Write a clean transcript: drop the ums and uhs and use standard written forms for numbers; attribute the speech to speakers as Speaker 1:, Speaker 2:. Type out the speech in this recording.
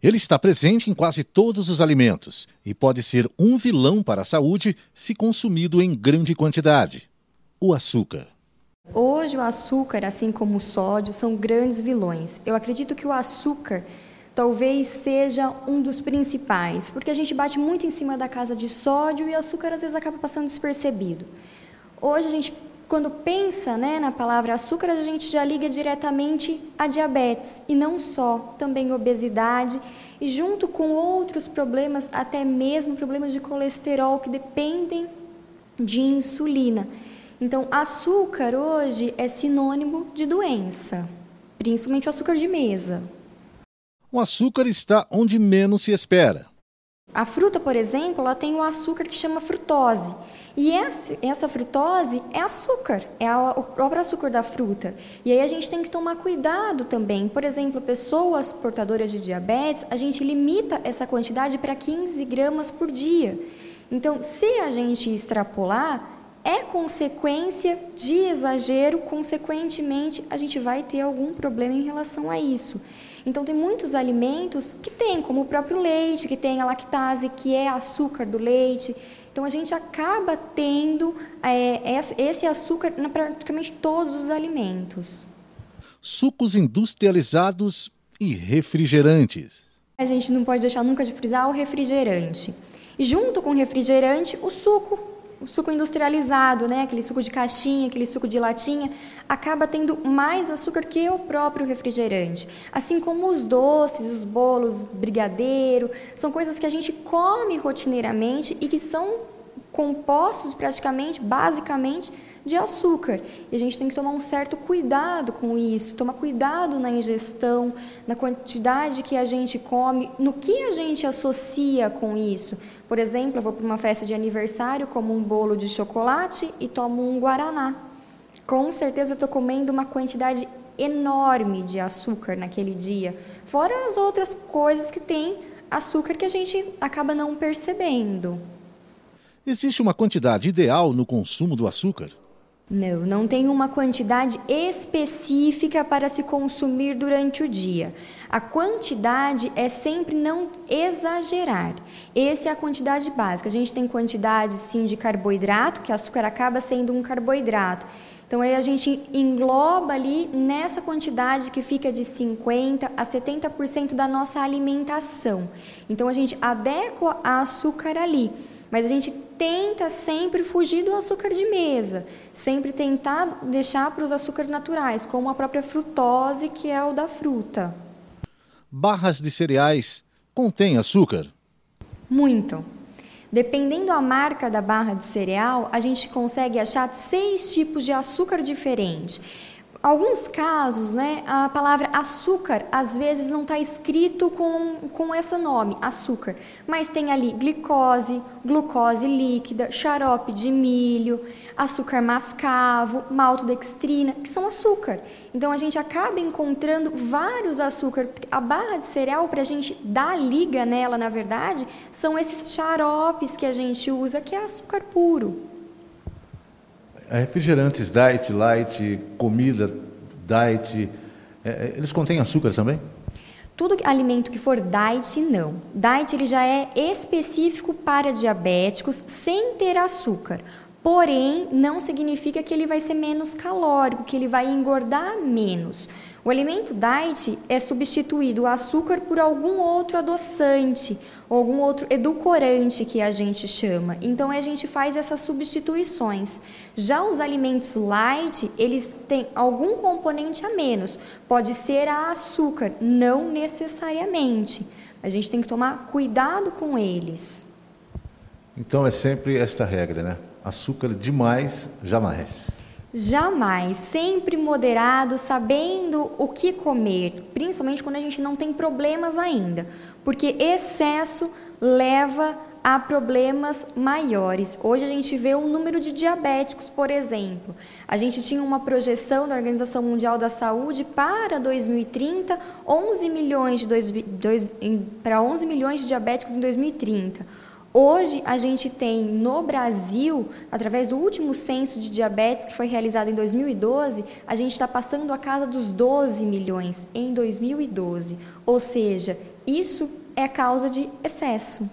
Speaker 1: Ele está presente em quase todos os alimentos e pode ser um vilão para a saúde se consumido em grande quantidade. O açúcar.
Speaker 2: Hoje o açúcar, assim como o sódio, são grandes vilões. Eu acredito que o açúcar talvez seja um dos principais, porque a gente bate muito em cima da casa de sódio e o açúcar às vezes acaba passando despercebido. Hoje a gente, quando pensa, na palavra açúcar, a gente já liga diretamente a diabetes, e não só, também obesidade, e junto com outros problemas, até mesmo problemas de colesterol que dependem de insulina. Então, açúcar hoje é sinônimo de doença, principalmente o açúcar de mesa.
Speaker 1: O açúcar está onde menos se espera.
Speaker 2: A fruta, por exemplo, ela tem o açúcar que chama frutose. E essa frutose é açúcar, é o próprio açúcar da fruta. E aí a gente tem que tomar cuidado também. Por exemplo, pessoas portadoras de diabetes, a gente limita essa quantidade para 15 gramas por dia. Então, se a gente extrapolar, é consequência de exagero, consequentemente, a gente vai ter algum problema em relação a isso. Então, tem muitos alimentos que tem, como o próprio leite, que tem a lactase, que é açúcar do leite. Então, a gente acaba tendo esse açúcar em praticamente todos os alimentos.
Speaker 1: Sucos industrializados e refrigerantes.
Speaker 2: A gente não pode deixar nunca de frisar o refrigerante. E junto com o refrigerante, o suco industrializado, aquele suco de caixinha, aquele suco de latinha, acaba tendo mais açúcar que o próprio refrigerante. Assim como os doces, os bolos, brigadeiro, são coisas que a gente come rotineiramente e que são compostos basicamente, de açúcar. E a gente tem que tomar um certo cuidado com isso, tomar cuidado na ingestão, na quantidade que a gente come, no que a gente associa com isso. Por exemplo, eu vou para uma festa de aniversário, como um bolo de chocolate e tomo um guaraná. Com certeza eu estou comendo uma quantidade enorme de açúcar naquele dia, fora as outras coisas que tem açúcar que a gente acaba não percebendo.
Speaker 1: Existe uma quantidade ideal no consumo do açúcar?
Speaker 2: Não tem uma quantidade específica para se consumir durante o dia. A quantidade é sempre não exagerar. Essa é a quantidade básica. A gente tem quantidade, sim, de carboidrato, que açúcar acaba sendo um carboidrato. Então, aí a gente engloba ali nessa quantidade que fica de 50% a 70% da nossa alimentação. Então, a gente adequa a açúcar ali. Mas a gente tenta sempre fugir do açúcar de mesa, sempre tentar deixar para os açúcares naturais, como a própria frutose, que é o da fruta.
Speaker 1: Barras de cereais contêm açúcar?
Speaker 2: Muito. Dependendo da marca da barra de cereal, a gente consegue achar 6 tipos de açúcar diferentes. Alguns casos, a palavra açúcar, às vezes não está escrito com esse nome, açúcar, mas tem ali glicose, glucose líquida, xarope de milho, açúcar mascavo, maltodextrina, que são açúcar. Então, a gente acaba encontrando vários açúcares. A barra de cereal, para a gente dar liga nela, na verdade, são esses xaropes que a gente usa, que é açúcar puro.
Speaker 3: Refrigerantes diet, light, comida diet, eles contêm açúcar também?
Speaker 2: Tudo alimento que for diet, não. Diet ele já é específico para diabéticos sem ter açúcar. Porém, não significa que ele vai ser menos calórico, que ele vai engordar menos. O alimento diet é substituído o açúcar por algum outro adoçante, ou algum outro edulcorante que a gente chama. Então, a gente faz essas substituições. Já os alimentos light, eles têm algum componente a menos. Pode ser a açúcar, não necessariamente. A gente tem que tomar cuidado com eles.
Speaker 3: Então, é sempre esta regra, Açúcar demais, jamais.
Speaker 2: Jamais, sempre moderado, sabendo o que comer, principalmente quando a gente não tem problemas ainda, porque excesso leva a problemas maiores. Hoje a gente vê um número de diabéticos, por exemplo. A gente tinha uma projeção da Organização Mundial da Saúde para 2030, 11 milhões de diabéticos em 2030. Hoje, a gente tem no Brasil, através do último censo de diabetes, que foi realizado em 2012, a gente está passando a casa dos 12 milhões em 2012. Ou seja, isso é causa de excesso.